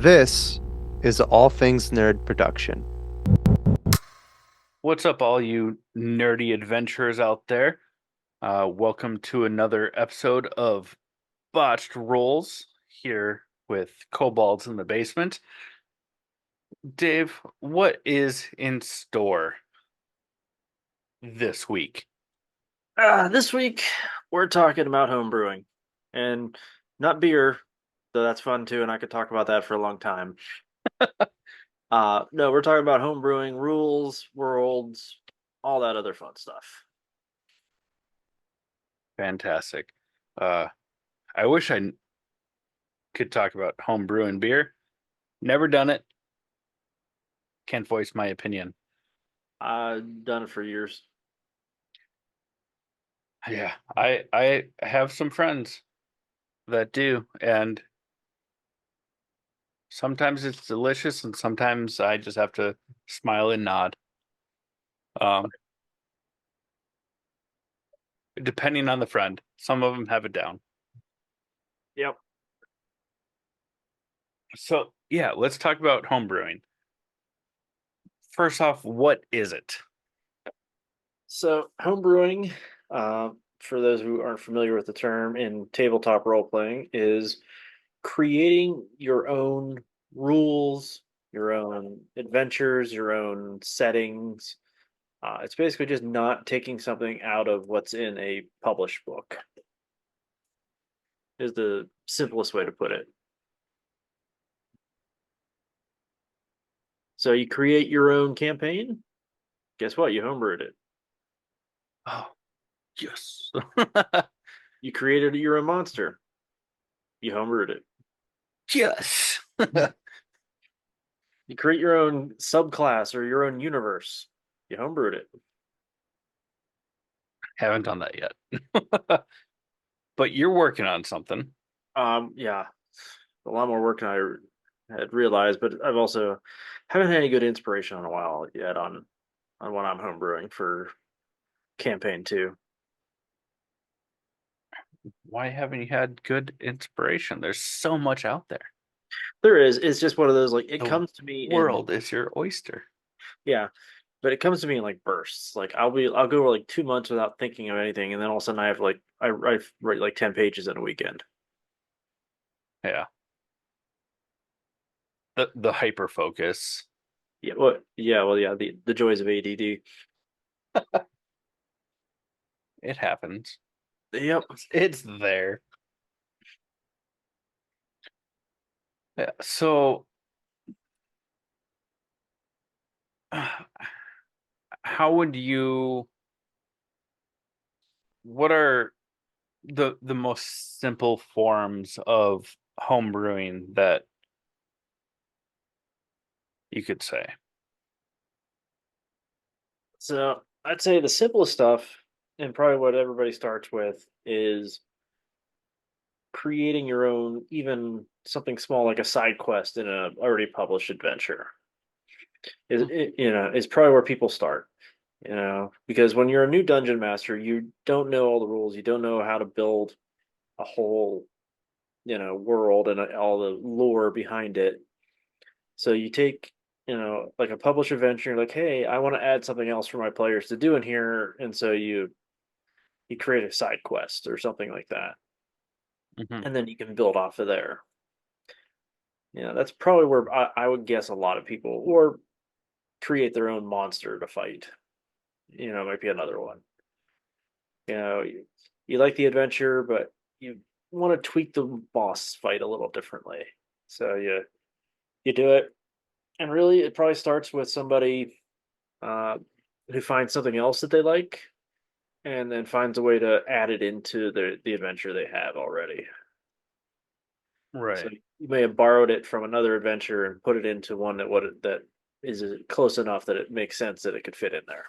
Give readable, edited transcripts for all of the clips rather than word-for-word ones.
This is All Things Nerd Production. What's up, all you nerdy adventurers out there? Welcome to another episode of Botched Rolls here with Kobolds in the Basement. Dave, what is in store this week? This week we're talking about home brewing and not beer, though that's fun too, and I could talk about that for a long time. No, we're talking about home brewing rules, worlds, all that other fun stuff. Fantastic. Uh, I wish I could talk about home brew and beer. Never done it. Can't voice my opinion. I've done it for years. Yeah, I have some friends that do, and sometimes it's delicious, and sometimes I just have to smile and nod. Um, Depending on the friend. Some of them have it down. Yep. So, yeah, let's talk about home brewing. First off, what is it? So home brewing, for those who aren't familiar with the term in tabletop role playing, is creating your own rules, your own adventures, your own settings. It's basically just not taking something out of what's in a published book, is the simplest way to put it. So you create your own campaign. Guess what? You homebrewed it. Oh, yes. You created your own monster. You homebrewed it. Yes. You create your own subclass or your own universe. You homebrewed it. Haven't done that yet. But you're working on something. Yeah, a lot more work than I had realized, but I've also haven't had any good inspiration in a while yet on what I'm homebrewing for campaign two. Why haven't you had good inspiration? There's so much out there. There is. It's just one of those like it The comes to me in world is your oyster. yeah, but it comes to me in like bursts. Like I'll go like 2 months without thinking of anything, and then all of a sudden I have like I write like 10 pages in a weekend. Yeah. The hyper focus. Yeah, the joys of ADD. It happens. Yep. It's there. Yeah. So how would you what are the most simple forms of home brewing that you could say? So I'd say the simplest stuff, and probably what everybody starts with, is creating your own, even something small like a side quest in a already published adventure. Is probably where people start. Because when you're a new dungeon master, you don't know all the rules, you don't know how to build a whole world and all the lore behind it. So you take like a published adventure, you're like, hey, I want to add something else for my players to do in here, and so you create a side quest or something like that, Hmm. and then you can build off of there. That's probably where I would guess a lot of people, or create their own monster to fight. Might be another one. You like the adventure, but you want to tweak the boss fight a little differently. So you do it, and really, it probably starts with somebody uh, who finds something else that they like, and then finds a way to add it into the adventure they have already. So Right. you may have borrowed it from another adventure and put it into one that is close enough that it makes sense that it could fit in there.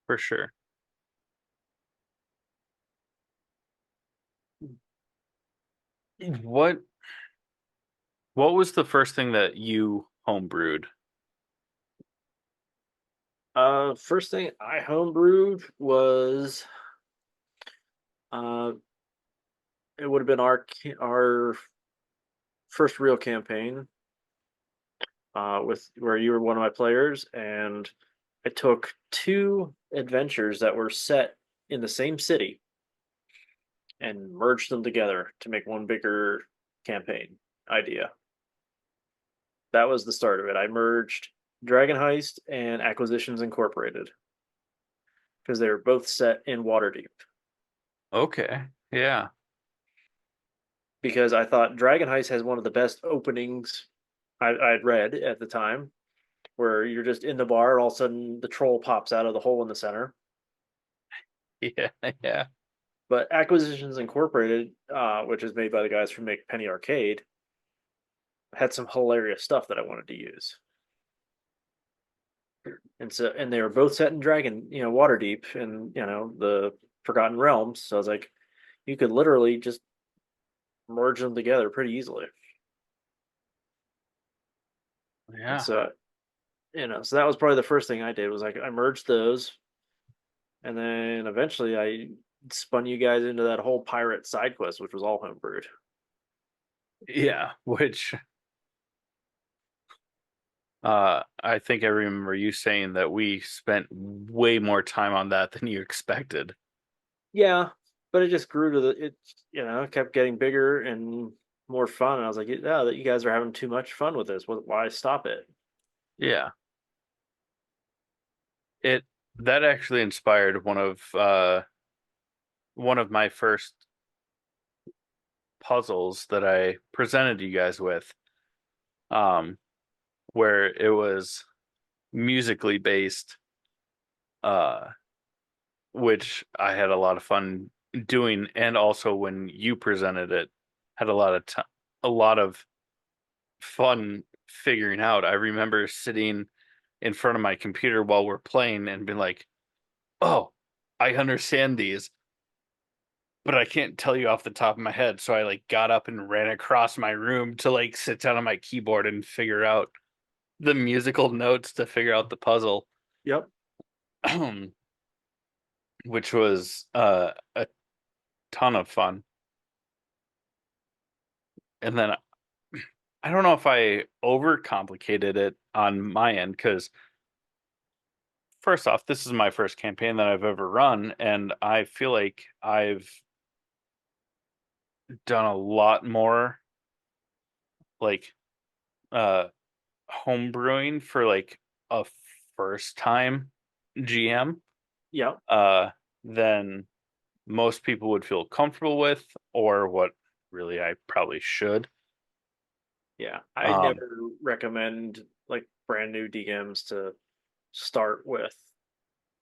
For sure. What what was the first thing that you homebrewed? First thing I homebrewed was, uh, it would have been our first real campaign, with where you were one of my players, and I took two adventures that were set in the same city and merged them together to make one bigger campaign idea. That was the start of it. I merged Dragon Heist and Acquisitions Incorporated because they were both set in Waterdeep. Okay. Yeah. Because I thought Dragon Heist has one of the best openings I'd read at the time, where you're just in the bar, and all of a sudden the troll pops out of the hole in the center. Yeah. Yeah. But Acquisitions Incorporated, which is made by the guys from Make Penny Arcade, had some hilarious stuff that I wanted to use. And they were both set in Dragon, Waterdeep, and the Forgotten Realms. So I was like, you could literally just merge them together pretty easily. And Yeah. so that was probably the first thing I did, was like I merged those, and then eventually I spun you guys into that whole pirate side quest, which was all homebrewed. Yeah. Which I think I remember you saying that we spent way more time on that than you expected. Yeah, but it just grew to kept getting bigger and more fun. And I was like, yeah, that you guys are having too much fun with this. Why stop it? Yeah. It that actually inspired one of my first puzzles that I presented you guys with. Um, where it was musically based, uh, which I had a lot of fun doing, and also when you presented it, had a lot of fun figuring out. I remember sitting in front of my computer while we're playing and being like, "Oh, I understand these, but I can't tell you off the top of my head." So I like got up and ran across my room to like sit down on my keyboard and figure out the musical notes to figure out the puzzle. Yep. Which was a ton of fun. And then I don't know if I overcomplicated it on my end because first off, this is my first campaign that I've ever run, and I feel like I've done a lot more like uh home brewing for like a first time GM Yep. uh than most people would feel comfortable with, or what really I probably should. Yeah. I Um never recommend like brand new DMs to start with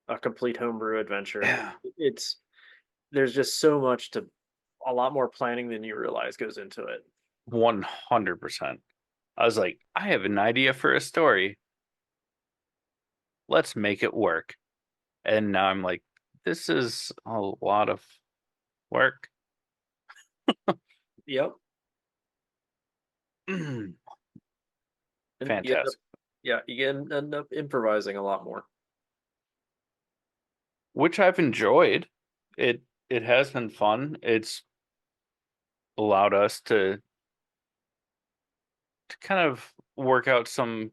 a complete homebrew adventure. yeah. It's There's just so much to a lot more planning than you realize goes into it. 100%. I was like, I have an idea for a story. Let's make it work. And now I'm like, this is a lot of work. Yep. And you end up Fantastic. yeah, you end up improvising a lot more. Which I've enjoyed. It it has been fun. It's allowed us to kind of work out some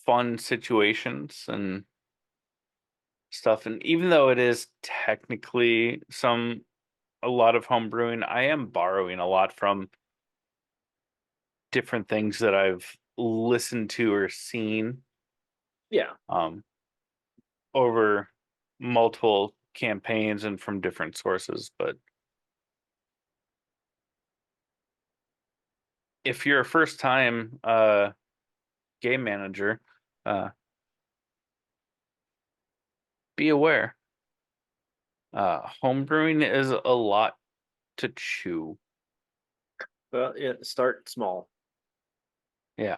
fun situations and stuff. And even though it is technically a lot of home brewing, I am borrowing a lot from different things that I've listened to or seen Yeah. um, over multiple campaigns and from different sources. But if you're a first time game manager, uh, be aware. Homebrewing is a lot to chew. Well, yeah, start small. Yeah.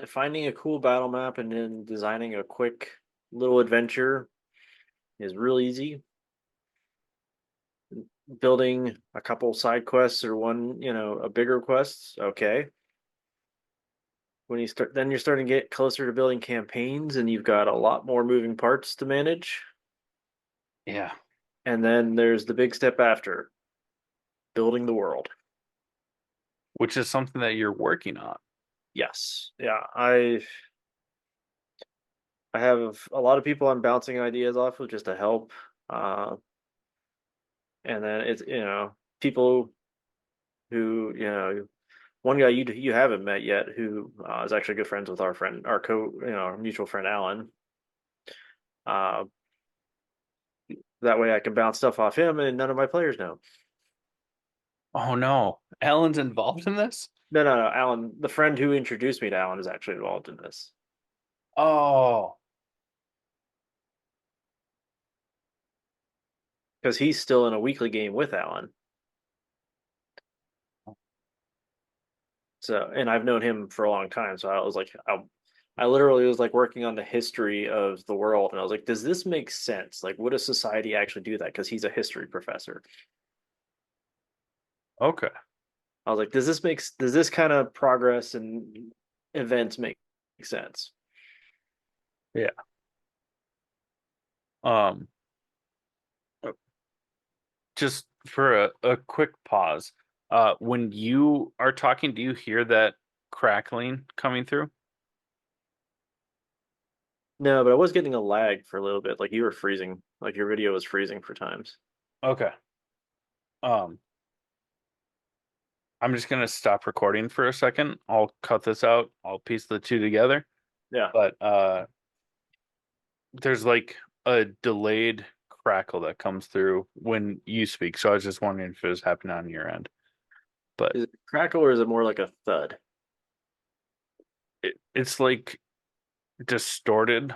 Finding a cool battle map and then designing a quick little adventure is real easy. Building a couple side quests or one, a bigger quest, okay. When you're starting to get closer to building campaigns, and you've got a lot more moving parts to manage. Yeah. And then there's the big step after. building the world. which is something that you're working on. Yes. Yeah. I have a lot of people I'm bouncing ideas off of just to help. Uh, and then it's people who one guy you haven't met yet who is actually good friends with our friend our mutual friend Alan. Uh, that way I can bounce stuff off him and none of my players know. Oh no, Alan's involved in this? No. Alan, the friend who introduced me to Alan, is actually involved in this Oh, because he's still in a weekly game with Alan. So, and I've known him for a long time. So I was like, I literally was like working on the history of the world, and I was like, does this make sense? Like, would a society actually do that? Because he's a history professor. okay. I was like, does this kind of progress and events make sense? Yeah. Um, just for a quick pause. When you are talking, do you hear that crackling coming through? No, but I was getting a lag for a little bit. Like you were freezing, like your video was freezing for times. Okay. Um, I'm just gonna stop recording for a second. I'll cut this out. I'll piece the two together. Yeah. But there's like a delayed crackle that comes through when you speak. So I was just wondering if it was happening on your end. But Is it crackle or is it more like a thud? it's like distorted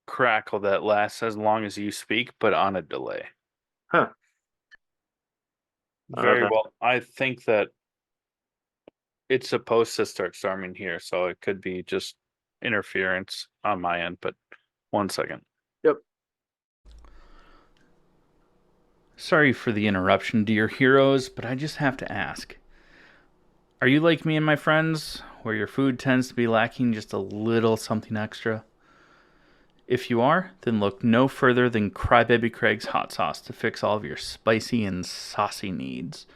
crackle that lasts as long as you speak, but on a delay. Huh. I don't know if Very that's well. I think that it's supposed to start storming here, so it could be just interference on my end. But one second. yep. Sorry for the interruption, dear heroes, but I just have to ask. Are you like me and my friends, where your food tends to be lacking just a little something extra? If you are, then look no further than Crybaby Craig's hot sauce to fix all of your spicy and saucy needs.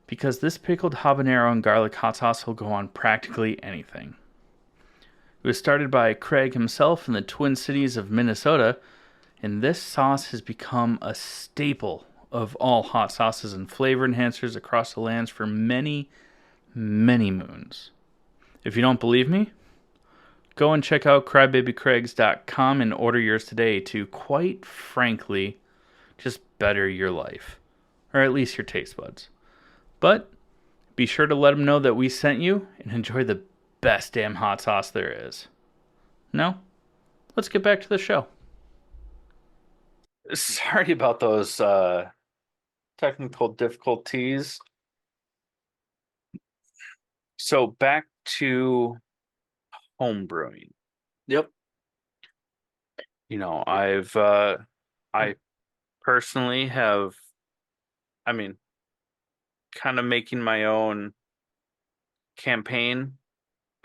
Because this pickled habanero and garlic hot sauce will go on practically anything. It was started by Craig himself in the Twin Cities of Minnesota, and this sauce has become a staple of all hot sauces and flavor enhancers across the lands for many, many moons. If you don't believe me, go and check out crybabycraigs.com and order yours today to, quite frankly, just better your life. Or at least your taste buds. But be sure to let them know that we sent you and enjoy the best damn hot sauce there is. Now, let's get back to the show. Sorry about those technical difficulties. So back to homebrewing. Yep. I personally have, I mean, kind of making my own campaign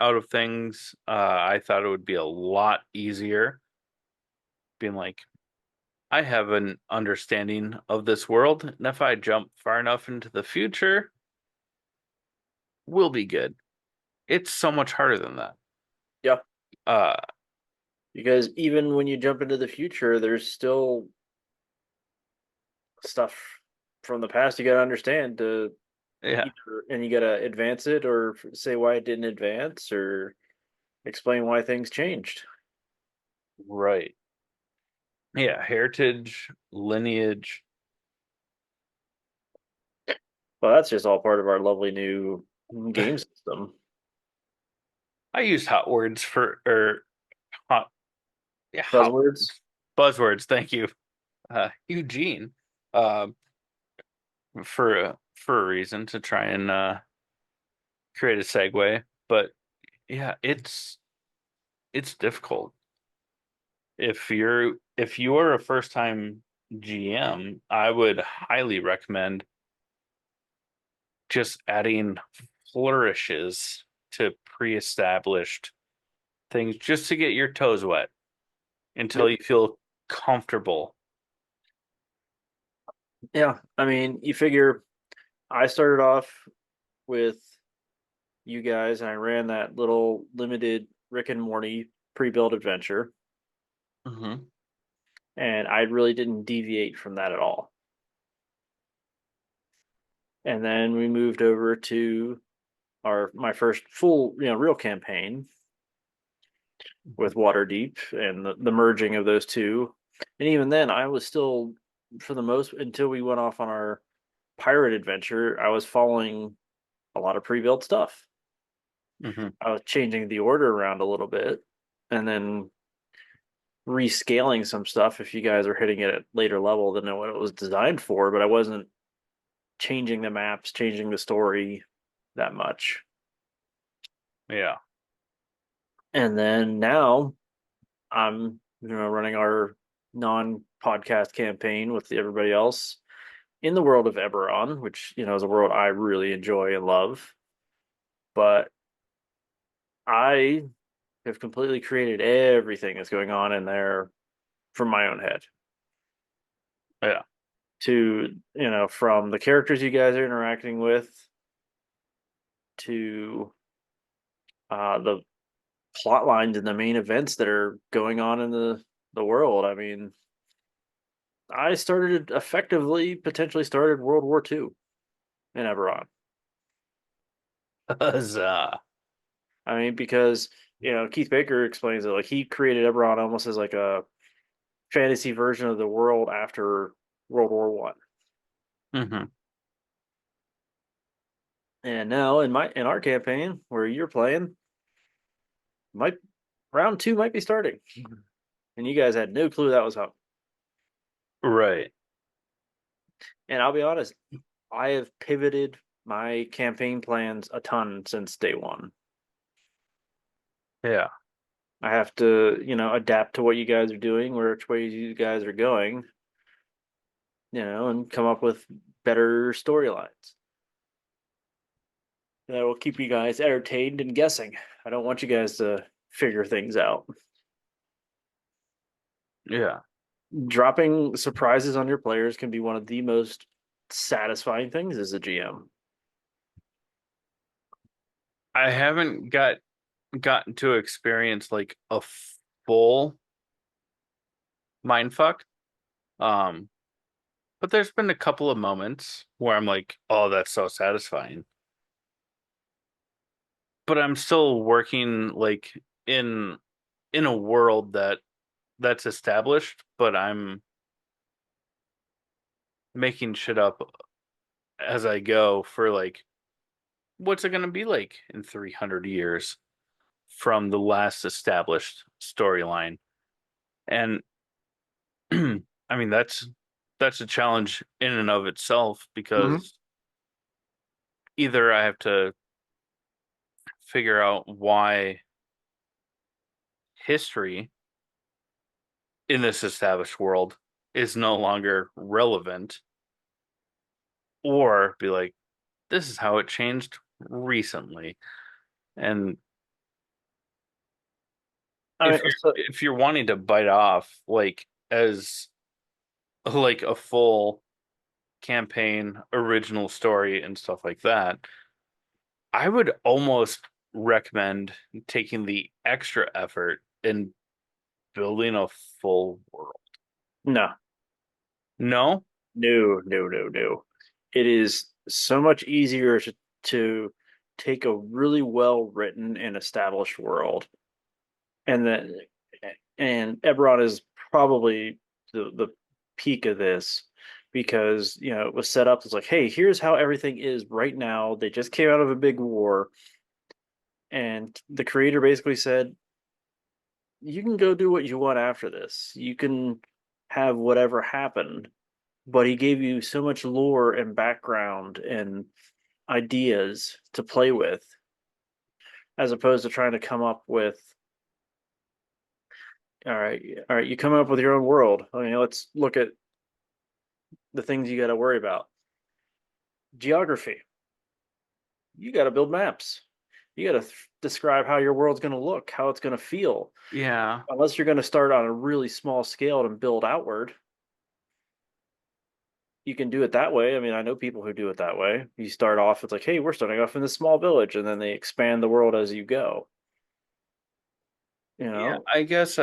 out of things. I thought it would be a lot easier being like, I have an understanding of this world, and if I jump far enough into the future, we'll be good. It's so much harder than that. Yep. Uh, Because even when you jump into the future, there's still stuff from the past you got to understand to yeah, and you got to advance it or say why it didn't advance or explain why things changed. right. Yeah, heritage, lineage. Well, that's just all part of our lovely new game system. I used hot words for or hot yeah, hot Buzzwords. buzzwords. Thank you, Eugene, um, for a reason to try and create a segue. But yeah, it's difficult. If you are a first time GM, I would highly recommend just adding flourishes to pre-established things just to get your toes wet until Yep. you feel comfortable. Yeah, I mean, you figure I started off with you guys, and I ran that little limited Rick and Morty pre-built adventure, Mm-hmm. and I really didn't deviate from that at all. And then we moved over to our my first full, real campaign with Waterdeep and the merging of those two. And even then, I was still, for the most, until we went off on our pirate adventure, I was following a lot of pre-built stuff. Mm-hmm. I was changing the order around a little bit, and then rescaling some stuff if you guys are hitting it at later level than what it was designed for. But I wasn't changing the maps, changing the story that much. Yeah. And then now I'm, running our non-podcast campaign with everybody else in the world of Eberron, which is a world I really enjoy and love. But I have completely created everything that's going on in there from my own head. Yeah. To from the characters you guys are interacting with to the plot lines and the main events that are going on in the world. I mean, I started effectively, potentially started World War II in Eberron. Huzzah. I mean, because Keith Baker explains it like he created Eberron almost as like a fantasy version of the world after World War One. Mm-hmm. And now in our campaign where you're playing, might round two might be starting, and you guys had no clue that was up. Right. And I'll be honest, I have pivoted my campaign plans a ton since day one. Yeah. I have to, adapt to what you guys are doing, which ways you guys are going, and come up with better storylines that will keep you guys entertained and guessing. I don't want you guys to figure things out. Yeah. Dropping surprises on your players can be one of the most satisfying things as a GM. I haven't gotten to experience like a full mindfuck. Um, but there's been a couple of moments where I'm like, oh, that's so satisfying. But I'm still working like in in a world that's established, but I'm making shit up as I go for like what's it going to be like in 300 years from the last established storyline. And I mean that's a challenge in and of itself Mm-hmm. because either I have to figure out why history in this established world is no longer relevant, or be like, this is how it changed recently. And I mean, so, if you're wanting to bite off like as like a full campaign, original story and stuff like that, I would almost recommend taking the extra effort in building a full world. no, No? no, no, no, no. It is so much easier to take a really well written and established world, and then and Eberron is probably the peak of this because it was set up as like, hey, here's how everything is right now. They just came out of a big war, and the creator basically said, you can go do what you want after this. You can have whatever happened, but he gave you so much lore and background and ideas to play with as opposed to trying to come up with all right, you come up with your own world. I mean, let's look at the things you got to worry about. Geography. You got to build maps. You got to describe how your world's going to look, how it's going to feel. Yeah. Unless you're going to start on a really small scale and build outward. you can do it that way. I mean, I know people who do it that way. You start off, it's like, hey, we're starting off in this small village, and then they expand the world as you go. You Yeah, know, I guess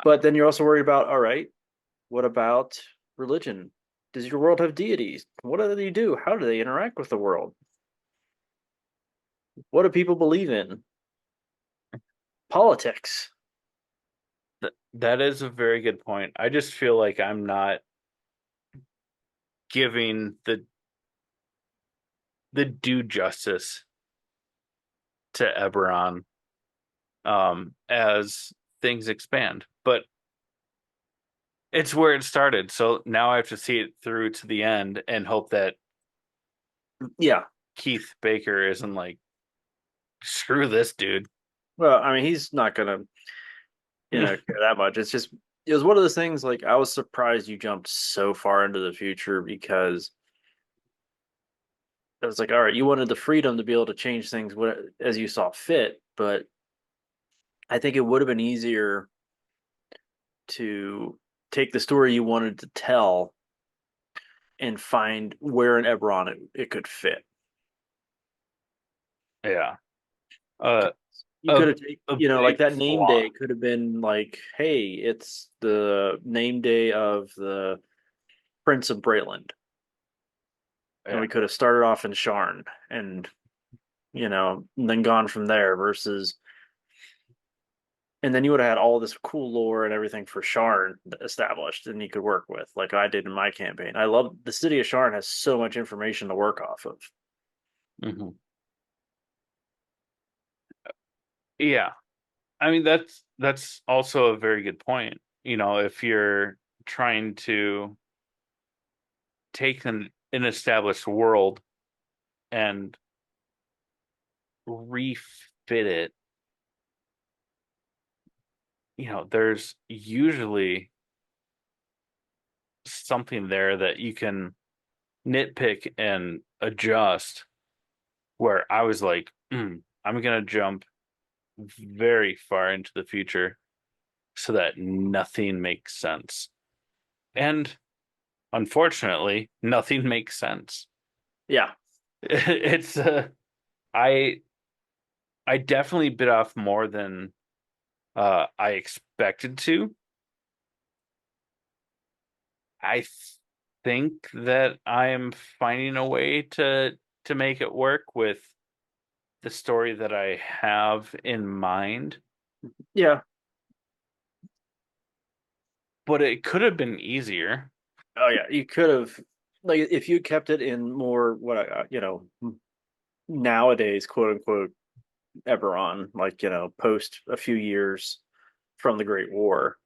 but then you're also worried about, all right, what about religion? Does your world have deities? What do they do? How do they interact with the world? What do people believe in? Politics. that is a very good point. I just feel like I'm not giving the due justice to Eberron as things expand. But it's where it started, so now I have to see it through to the end and hope that Yeah. Keith Baker isn't like, screw this dude. Well, I mean, he's not gonna, care that much. It was one of those things. Like, I was surprised you jumped so far into the future because it was like, all right, you wanted the freedom to be able to change things as you saw fit, but I think it would have been easier to take the story you wanted to tell and find where in Eberron it could fit. Yeah. Uh, You a could have taken, a like big that name flaw. day could have been like, hey, it's the name day of the Prince of Breland. And Yeah. we could have started off in Sharn and, and then gone from there versus, and then you would have had all this cool lore and everything for Sharn established and you could work with, like I did in my campaign. I love the city of Sharn has so much information to work off of. Mm-hmm. Yeah. I mean, that's also a very good point. If you're trying to take an established world and refit it, there's usually something there that you can nitpick and adjust. Where I was like, I'm gonna jump very far into the future so that nothing makes sense. And unfortunately, nothing makes sense. Yeah. It's I I definitely bit off more than I expected to. I think that I am finding a way to make it work with the story that I have in mind, Yeah. but it could have been easier. Oh yeah. You could have, like, if you kept it in more nowadays, quote unquote, Eberron, like, post a few years from the Great War,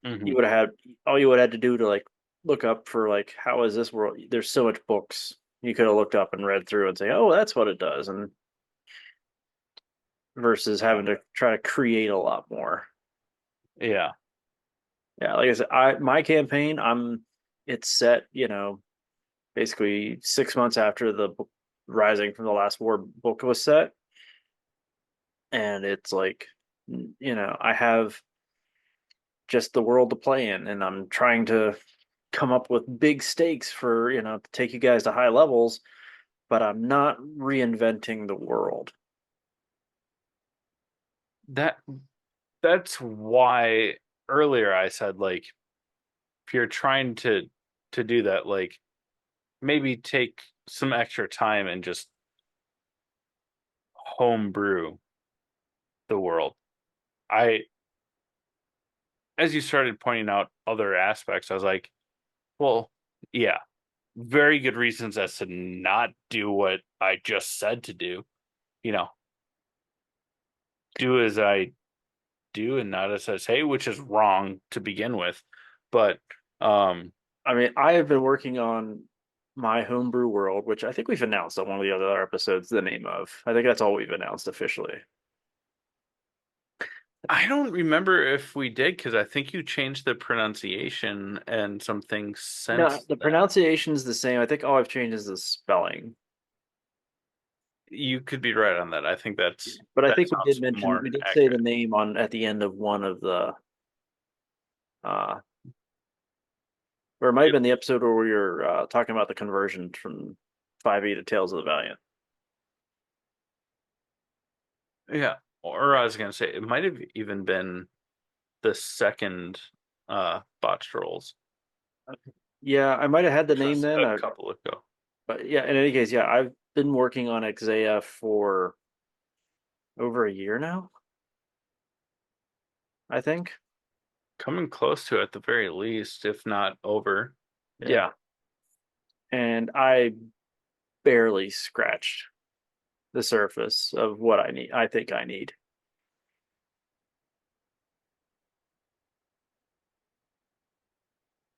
Hmm. you would have had all you would have had to do to like look up for like how is this world. There's so much books you could have looked up and read through and say, oh, that's what it does, and versus having to try to create a lot more. Yeah. Yeah, like I said, my campaign, it's set, basically 6 months after the Rising from the Last War book was set, and it's like, I have just the world to play in, and I'm trying to come up with big stakes for to take you guys to high levels, but I'm not reinventing the world. That that's why earlier I said, like, if you're trying to do that, like, maybe take some extra time and just homebrew the world. I As you started pointing out other aspects, I was like, well, yeah, very good reasons as to not do what I just said to do. You know, do as I do and not as I say, which is wrong to begin with. But I mean, I have been working on my homebrew world, which I think we've announced on one of the other episodes the name of. I think that's all we've announced officially. I don't remember if we did, because I think you changed the pronunciation and some things No, since the then. pronunciation's the same. I think all I've changed is the spelling. You could be right on that. I think But I that think sounds we more did say the accurate. name on at the end of one of the uh Or it might have Yep. been the episode where we were talking about the conversion from 5e to Tales of the Valiant. Yeah. Or I was gonna say it might have even been the second Botched Rolls, Yeah, I might have had the which name was then. a couple ago. But yeah, in any case, yeah, I've been working on Exea for over a year now, I think. Coming close to it at the very least, if not over. Yeah. And I barely scratched the surface of what I think I need.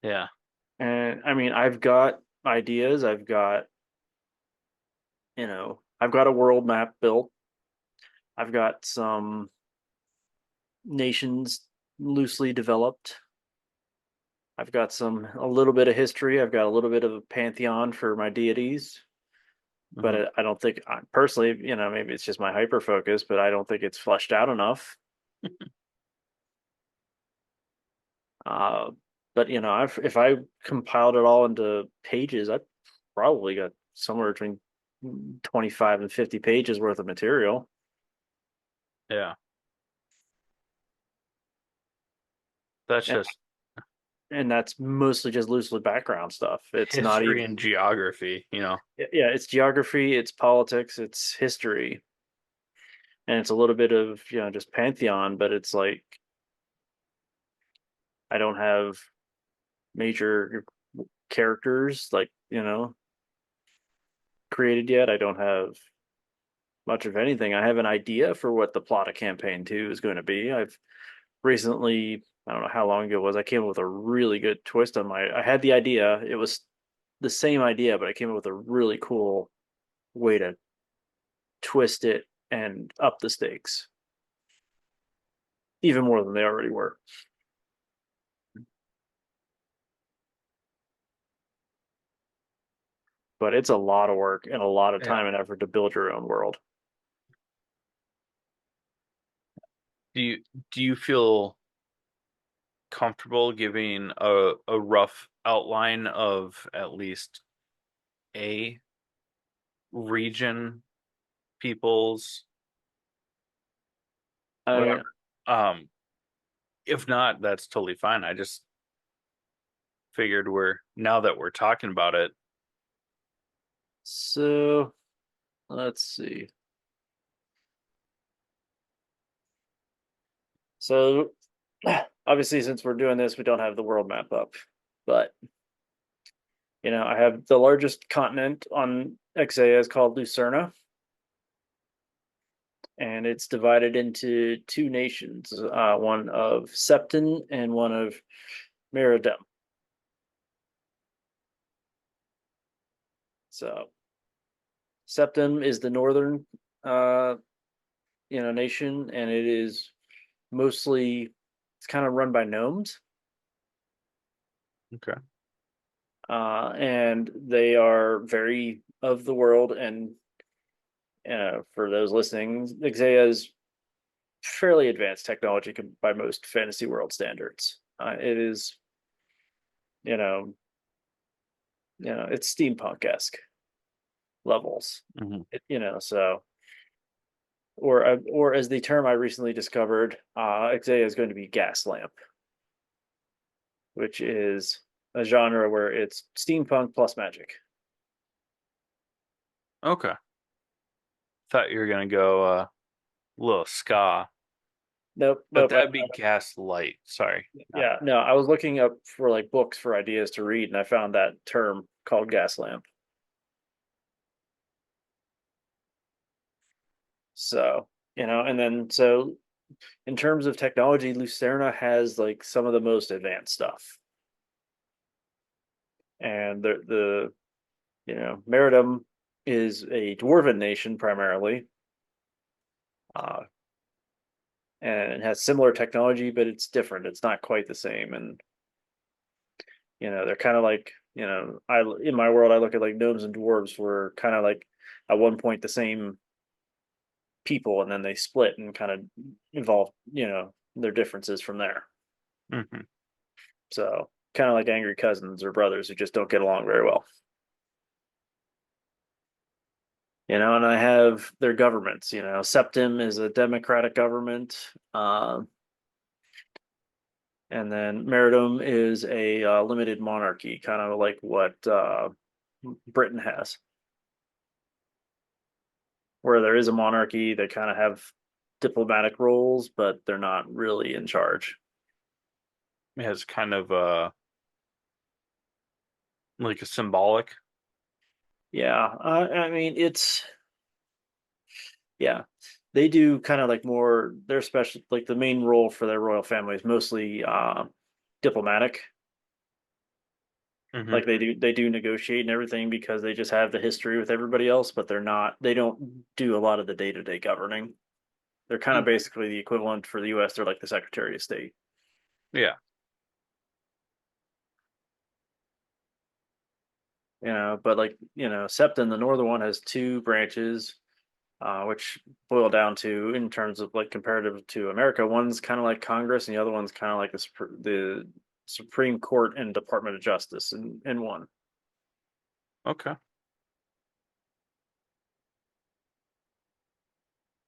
Yeah. And I mean, I've got ideas, I've got a world map built. I've got some nations loosely developed. I've got a little bit of history. I've got a little bit of a pantheon for my deities, but Mhm. I don't think personally, maybe it's just my hyper focus, but I don't think it's fleshed out enough. Uh, but if I compiled it all into pages, I probably got somewhere between 25 and 50 pages worth of material. Yeah. That's And, just and that's mostly just loosely background stuff. It's not history even, and geography, you know. yeah, it's geography, it's politics, it's history, and it's a little bit of, just pantheon, but it's like, I don't have major characters, like, created yet. I don't have much of anything. I have an idea for what the plot of campaign 2 is going to be. I've recently, I don't know how long ago it was, I came up with a really good twist on I had the idea. It was the same idea, but I came up with a really cool way to twist it and up the stakes even more than they already were. But it's a lot of work and a lot of Yeah. time and effort to build your own world. Do you feel comfortable giving a rough outline of at least a region, peoples, I whatever? Um, if not, that's totally fine. I just figured now that we're talking about it. so let's see. So obviously, since we're doing this, we don't have the world map up, but I have the largest continent on Exea is called Lucerna, and it's divided into two nations, one of Septon and one of Meridem. So Septon is the northern, uh, nation, and it is mostly it's kind of run by gnomes, Okay. and they are very of the world. And for those listening, Exea is fairly advanced technology by most fantasy world standards. It is, you know, it's steampunk esque levels. Mhm. So or as the term I recently discovered, Exea is going to be gas lamp, which is a genre where it's steampunk plus magic. Okay. Thought you were gonna go a little ska, Nope, but nope. that'd be gaslight. Sorry. Yeah, no, I was looking up for like books for ideas to read, and I found that term called gas lamp. So, and then so in terms of technology, Lucerna has like some of the most advanced stuff. And Meridum is a dwarven nation primarily, uh, and it has similar technology, but it's different. It's not quite the same. And they're kind of like, I in my world I look at like gnomes and dwarves were kind of like at one point the same people, and then they split and kind of evolved, their differences from there. Hmm. So kind of like angry cousins or brothers who just don't get along very well. And I have their governments. Septim is a democratic government, and then Meridum is a limited monarchy, kind of like what Britain has, where there is a monarchy. They kind of have diplomatic roles, but they're not really in charge. It has kind of like a symbolic. Yeah, I mean yeah, they do kind of like more. Their special, like the main role for their royal family is mostly diplomatic. Mm-hmm. Like they do negotiate and everything because they just have the history with everybody else, but they don't do a lot of the day-to-day governing. They're kind of basically the equivalent for the US. They're like the Secretary of State. Yeah. But like, Septon, the northern one has two branches, which boil down to, in terms of like comparative to America, one's kind of like Congress and the other one's kind of like the Supreme Court and Department of Justice in one. Okay.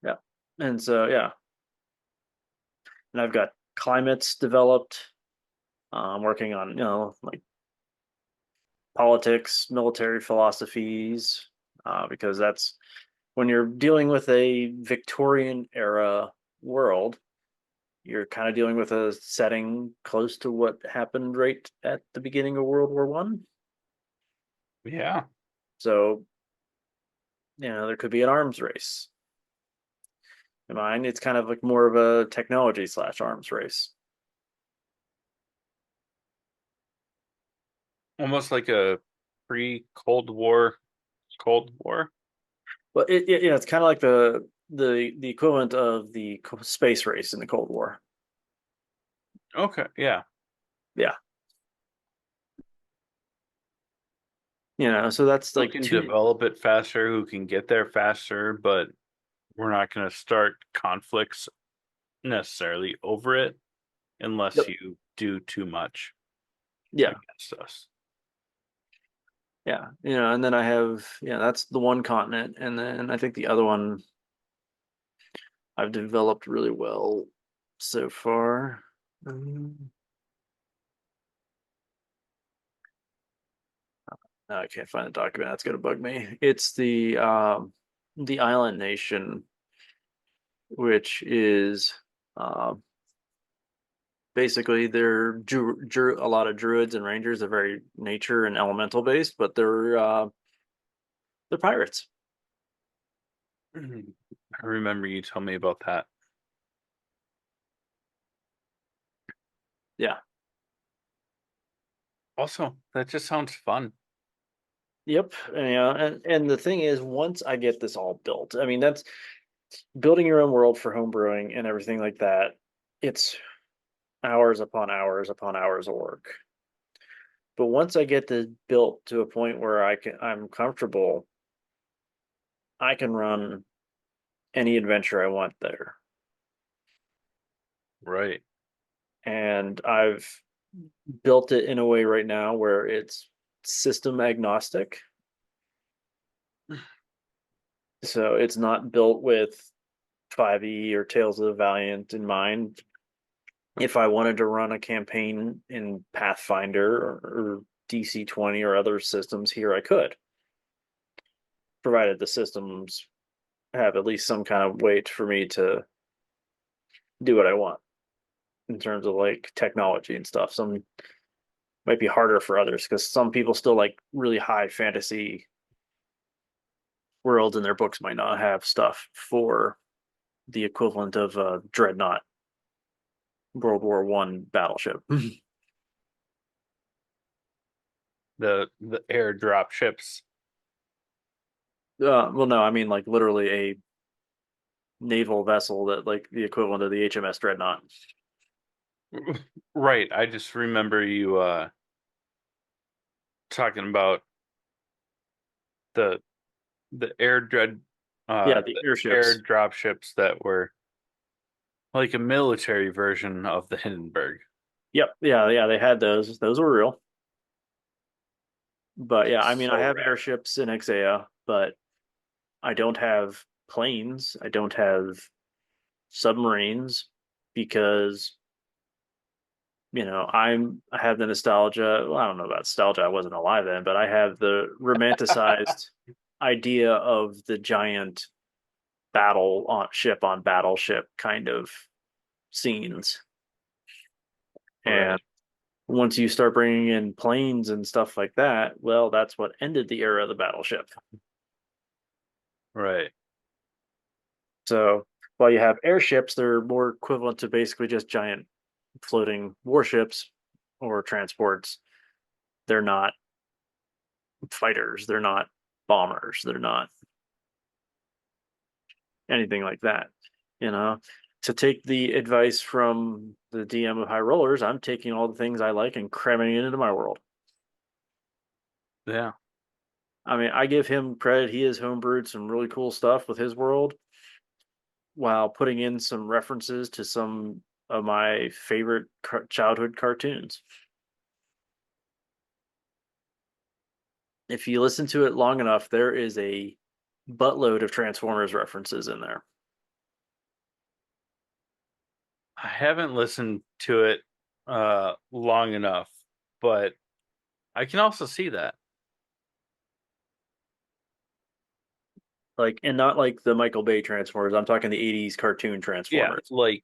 Yeah. And so, yeah. And I've got climates developed. I'm working on, like politics, military philosophies, because that's when you're dealing with a Victorian era world, you're kind of dealing with a setting close to what happened right at the beginning of World War One. Yeah. So, there could be an arms race. In mine, it's kind of like more of a technology / arms race. Almost like a pre-Cold War Cold War. But it's kind of like the equivalent of the space race in the Cold War. Okay. Yeah. Yeah. So that's Who like can two. develop it faster, who can get there faster, but we're not going to start conflicts necessarily over it unless Yep. you do too much Yeah. against us. Yeah. And then I have, that's the one continent. And then I think the other one I've developed really well so far. No, I can't find the document. That's gonna bug me. It's the island nation, which is basically they're a lot of druids and rangers. They're very nature and elemental based, but they're pirates. I remember you telling me about that. Yeah. Also, that just sounds fun. Yep. And the thing is, once I get this all built, I mean, that's building your own world for homebrewing and everything like that. It's hours upon hours upon hours of work. But once I get this built to a point where I'm comfortable, I can run any adventure I want there. Right. And I've built it in a way right now where it's system agnostic. So it's not built with 5e or Tales of the Valiant in mind. If I wanted to run a campaign in Pathfinder or DC-20 or other systems here, I could, provided the systems have at least some kind of weight for me to do what I want in terms of like technology and stuff. Some might be harder for others because some people still like really high fantasy worlds, and their books might not have stuff for the equivalent of a dreadnought World War I battleship. The airdrop ships. Well, no, I mean like literally a naval vessel that like the equivalent of the HMS Dreadnought. Right. I just remember you talking about the the Yeah, the the airships. airdrop ships that were like a military version of the Hindenburg. Yep. Yeah. They had those. Those were real. But yeah, I mean, I So have rad. airships in Exea, but I don't have planes. I don't have submarines because I have the nostalgia. Well, I don't know about nostalgia. I wasn't alive then, but I have the romanticized idea of the giant on battleship kind of scenes. And Right. once you start bringing in planes and stuff like that, well, that's what ended the era of the battleship. Right. So while you have airships, they're more equivalent to basically just giant floating warships or transports. They're not fighters, they're not bombers, they're not anything like that. You know, to take the advice from the DM of High Rollers, I'm taking all the things I like and cramming it into my world. Yeah. I mean, I give him credit. He has homebrewed some really cool stuff with his world while putting in some references to some of my favorite childhood cartoons. If you listen to it long enough, there is a buttload of Transformers references in there. I haven't listened to it long enough, but I can also see that. Like, and not like the Michael Bay Transformers. I'm talking the '80s cartoon Yeah, Transformers, like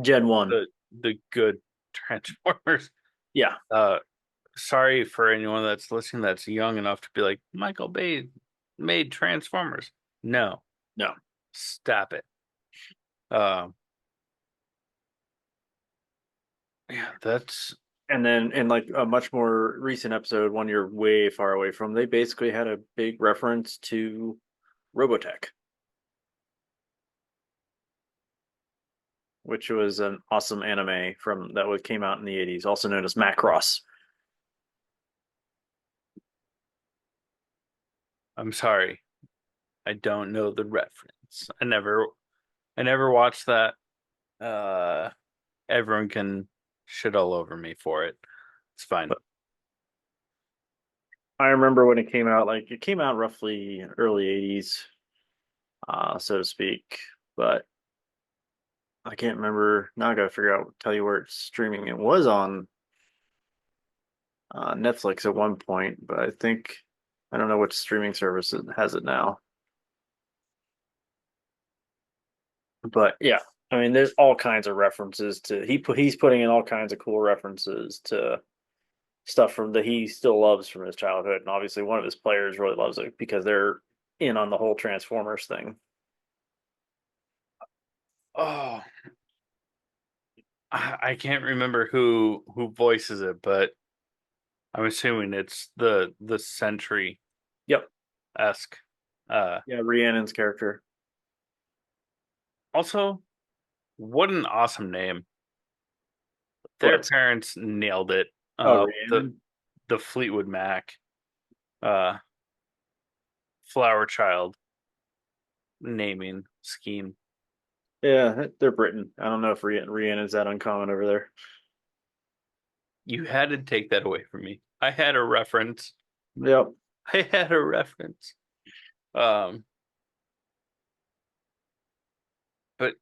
Gen One. the good Transformers. Yeah, Uh Sorry for anyone that's listening that's young enough to be like, Michael Bay made Transformers. No, no. stop it. Um, yeah, that's And then in like a much more recent episode, one you're way far away from, they basically had a big reference to Robotech, which was an awesome anime from that came out in the '80s, also known as Macross. I'm sorry. I don't know the reference. I never watched that. Uh Everyone can shit all over me for it. It's fine. But I remember when it came out, like it came out roughly early '80s, so to speak. But I can't remember now. I gotta figure out, tell you where it's streaming. It was on Netflix at one point, but I don't know which streaming service has it now. But yeah, I mean, there's all kinds of references to he's putting in all kinds of cool references to stuff from that he still loves from his childhood, and obviously one of his players really loves it because they're in on the whole Transformers thing. Oh, I can't remember who voices it, but I'm assuming it's the Sentry Yep. esque. Uh, Yeah, Rhiannon's character. Also, what an awesome name. Their What? parents nailed it. Oh, The Rhiannon. Fleetwood Mac, uh, Flower Child naming scheme. Yeah, they're Britain. I don't know if Rhiannon's that uncommon over there. You had to take that away from me. I had a reference. Yep. I had a reference. Um, but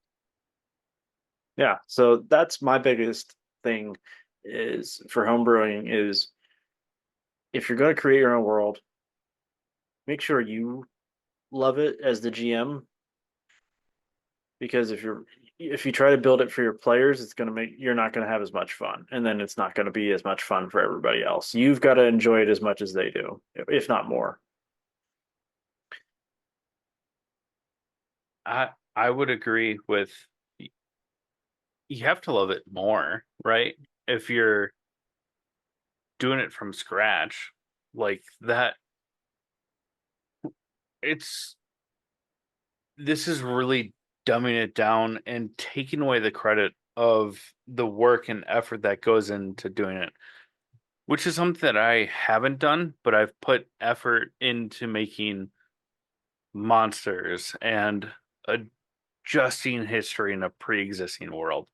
Yeah. So that's my biggest thing is for homebrewing is if you're going to create your own world, make sure you love it as the GM because if you try to build it for your players, it's going to make you're not going to have as much fun, and then it's not going to be as much fun for everybody else. You've got to enjoy it as much as they do, if not more. I would agree with you have to love it more, right? If you're doing it from scratch like that, it's this is really dumbing it down and taking away the credit of the work and effort that goes into doing it, which is something that I haven't done, but I've put effort into making monsters and adjusting history in a pre-existing world.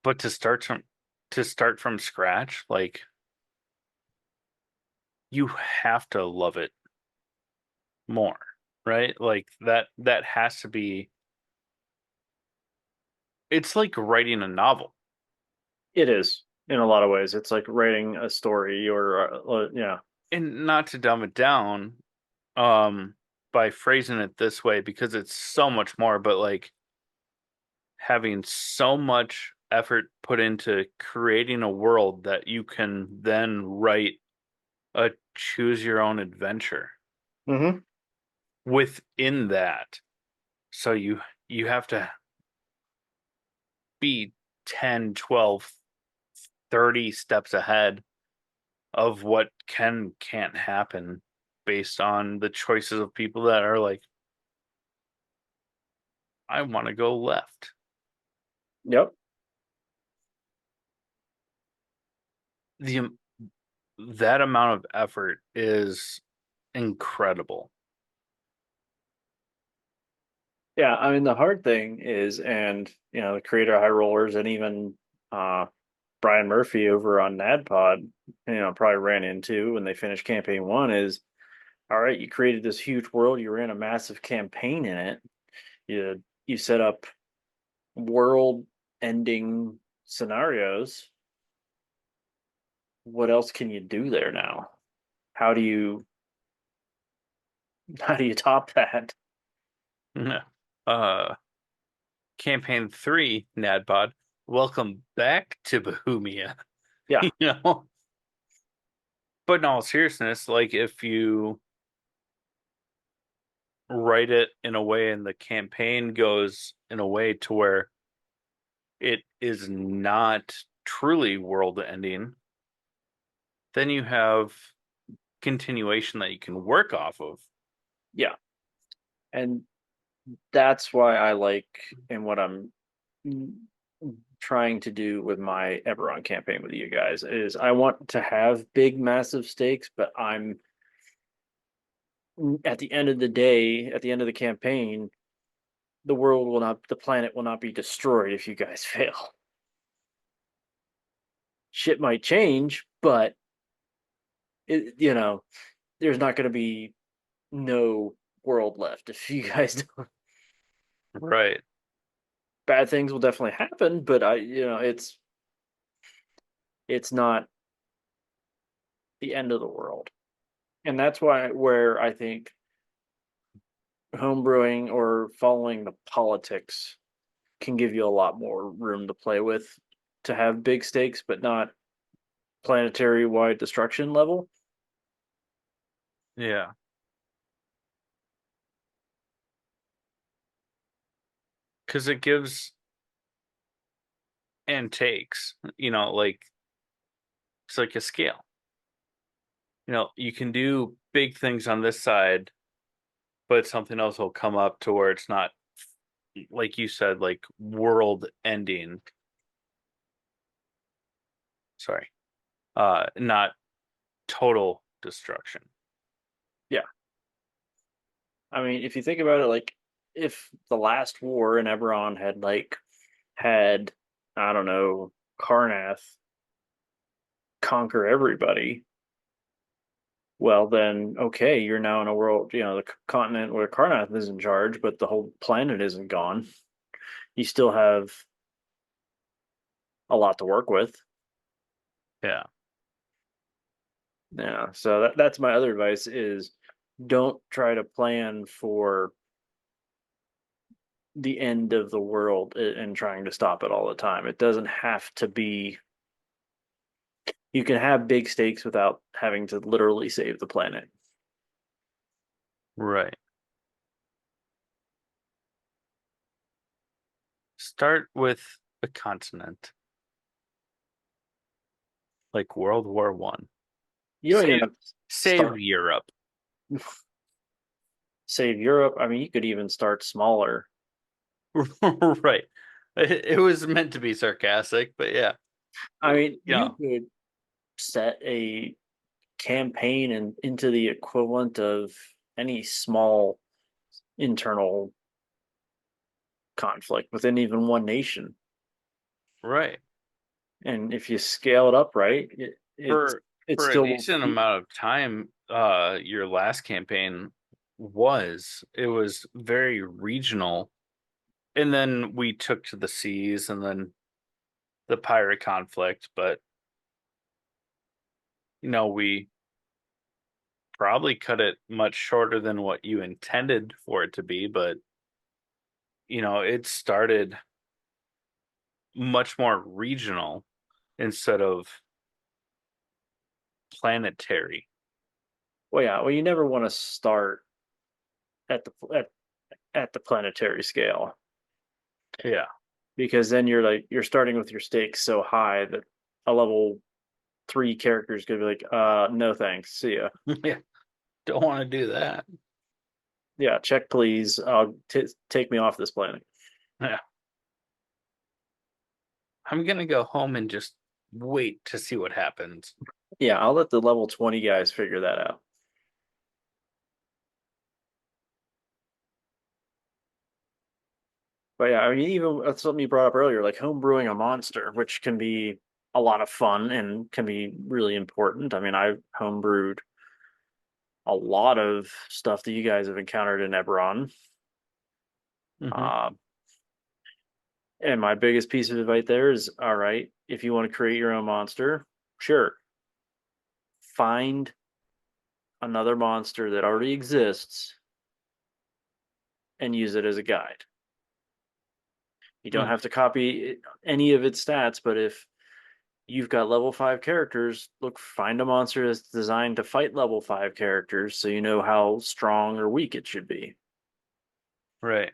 But to start from scratch, like you have to love it more, right? Like that has to be, it's like writing a novel. It is in a lot of ways. It's like writing a story, or yeah, And not to dumb it down, um, by phrasing it this way because it's so much more, but like having so much effort put into creating a world that you can then write a choose your own adventure mm-hmm. within that. So you have to be 10, 12, 30 steps ahead of what can't happen based on the choices of people that are like, I want to go left. Yep. The that amount of effort is incredible. Yeah, I mean the hard thing is, and the creator of High Rollers, and even uh Brian Murphy over on NADPod, probably ran into when they finished campaign one is, all right, you created this huge world, you ran a massive campaign in it, you set up world ending scenarios. What else can you do there now? How do you how do you top that? uh Campaign 3, NADPOD, welcome back to Bohemia. Yeah. You know? But in all seriousness, like if you write it in a way and the campaign goes in a way to where it is not truly world ending, then you have continuation that you can work off of. Yeah. And that's why I like, and what I'm trying to do with my Eberron campaign with you guys is, I want to have big massive stakes, but I'm at the end of the day, at the end of the campaign, the planet will not be destroyed if you guys fail. Shit might change, but there's not going to be no world left if you guys don't. Right. Bad things will definitely happen, but it's not the end of the world. And that's where I think homebrewing or following the politics can give you a lot more room to play with, to have big stakes, but not planetary wide destruction level. Yeah. Because it gives and takes, like it's like a scale. You can do big things on this side, but something else will come up to where it's not, like you said, like world ending. Sorry. Not total destruction. Yeah. I mean, if you think about it, like, if the last war in Eberron had, I don't know, Karnath conquer everybody, well then okay, you're now in a world, the continent where Karnath is in charge, but the whole planet isn't gone. You still have a lot to work with. Yeah. Yeah, so that's my other advice is, don't try to plan for the end of the world and trying to stop it all the time. It doesn't have to be. You can have big stakes without having to literally save the planet. Right. Start with a continent. Like World War One. You don't even have to Save start Europe. save Europe. I mean, you could even start smaller. Right. It was meant to be sarcastic, but yeah. I mean, you Yeah. could set a campaign into the equivalent of any small internal conflict within even one nation. Right. And if you scale it up right, For it for a still will decent amount of time, your last campaign it was very regional, and then we took to the seas, and then the pirate conflict. But we probably cut it much shorter than what you intended for it to be. But it started much more regional instead of planetary. well, yeah. Well, you never want to start at the planetary scale, Yeah, because then you're starting with your stakes so high that a level 3 character is gonna be like, no thanks, see ya. yeah. Don't want to do that. Yeah, check please. Take me off this planet. Yeah. I'm gonna go home and just wait to see what happens. Yeah, I'll let the level 20 guys figure that out. But yeah, I mean, even that's something you brought up earlier, like homebrewing a monster, which can be a lot of fun and can be really important. I mean, I've homebrewed a lot of stuff that you guys have encountered in Eberron. Mm-hmm. Uh, and my biggest piece of advice there is, all right, if you want to create your own monster, sure, find another monster that already exists and use it as a guide. You don't have to copy any of its stats, but if you've got level 5 characters, find a monster that's designed to fight level 5 characters so you know how strong or weak it should be. Right.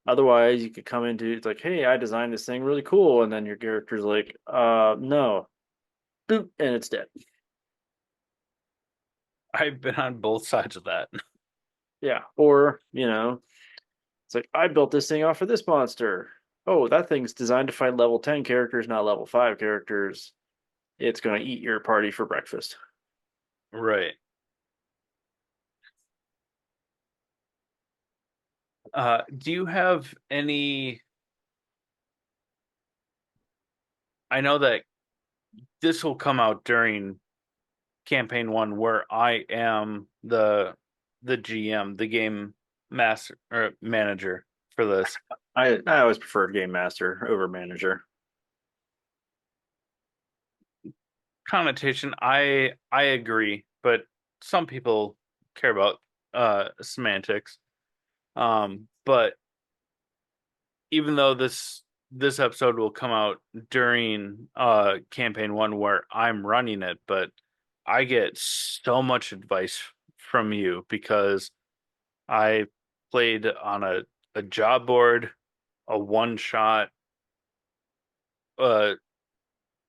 Otherwise, you could come into it's like, hey, I designed this thing really cool, and then your character's like, no. Boop, and it's dead. I've been on both sides of that. Yeah. Or, it's like, I built this thing off of this monster. Oh, that thing's designed to fight level 10 characters, not level 5 characters. It's going to eat your party for breakfast. Right. Do you have any? I know that this will come out during campaign 1, where I am the GM, the game master or manager for this. I always preferred game master over manager. Connotation, I agree, but some people care about semantics. But even though this episode will come out during campaign 1 where I'm running it, but I get so much advice from you because I played on a job board, a one shot, a A level,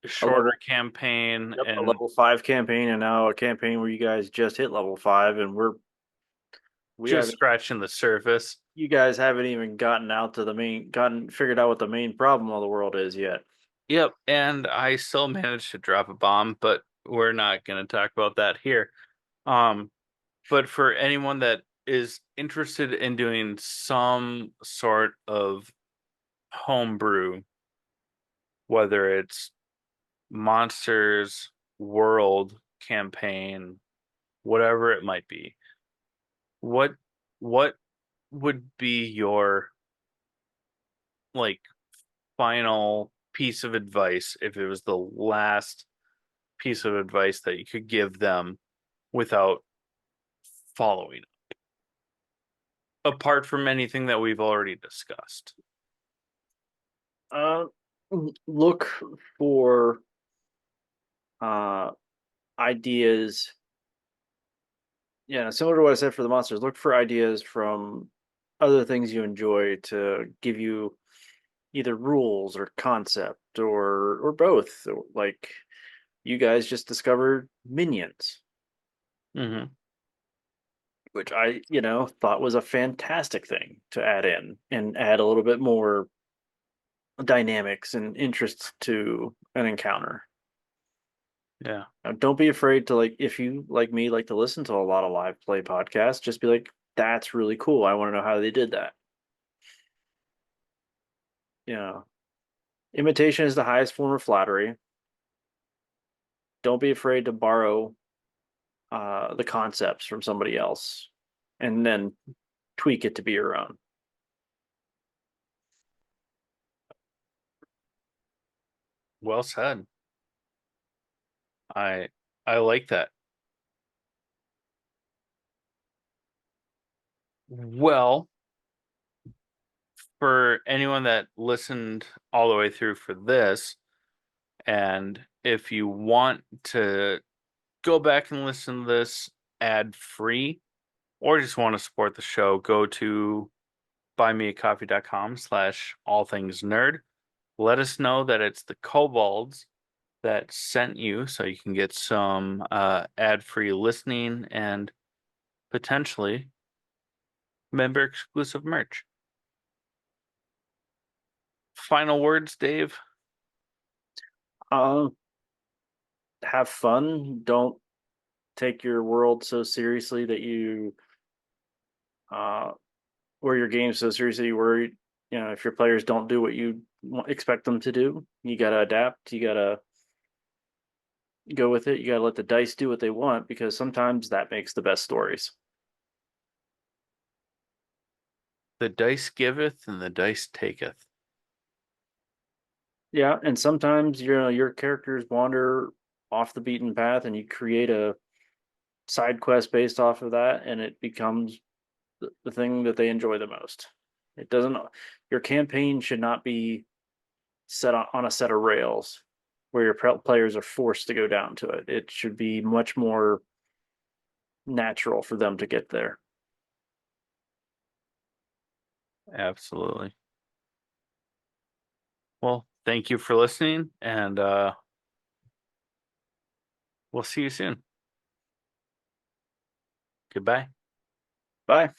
shorter campaign, yep, a and level 5 campaign, and now a campaign where you guys just hit level 5, and we just haven't. scratching the surface. You guys haven't even gotten out to gotten figured out what the main problem of the world is yet. Yep, and I still managed to drop a bomb, but we're not going to talk about that here. Um, but for anyone that is interested in doing some sort of homebrew, whether it's monsters, world, campaign, whatever it might be, what what would be your like final piece of advice if it was the last piece of advice that you could give them without following apart from anything that we've already discussed? Uh, look for uh ideas. Yeah, similar to what I said for the monsters. Look for ideas from other things you enjoy to give you either rules or concept or both. Like you guys just discovered minions, Mm-hmm. which I, thought was a fantastic thing to add in and add a little bit more dynamics and interests to an encounter. Yeah. Now, don't be afraid to if you like me like to listen to a lot of live play podcasts, just be like, that's really cool. I want to know how they did that. You know, imitation is the highest form of flattery. don't be afraid to borrow the concepts from somebody else and then tweak it to be your own. Well said. I like that. Well, for anyone that listened all the way through for this, and if you want to go back and listen to this ad free, or just want to support the show, go to buymeacoffee.com/allthingsnerd. Let us know that it's the Kobolds that sent you, so you can get some ad-free listening and potentially member exclusive merch. Final words, Dave? Have fun. Don't take your world so seriously that you or your game so seriously you worry, if your players don't do what you expect them to do. You got to adapt. You got to go with it. You got to let the dice do what they want, because sometimes that makes the best stories. The dice giveth and the dice taketh. Yeah, and sometimes your characters wander off the beaten path, and you create a side quest based off of that, and it becomes the thing that they enjoy the most. It doesn't. Your campaign should not be set on a set of rails where your players are forced to go down to it. It should be much more natural for them to get there. Absolutely. Well, thank you for listening, and we'll see you soon. Goodbye. Bye.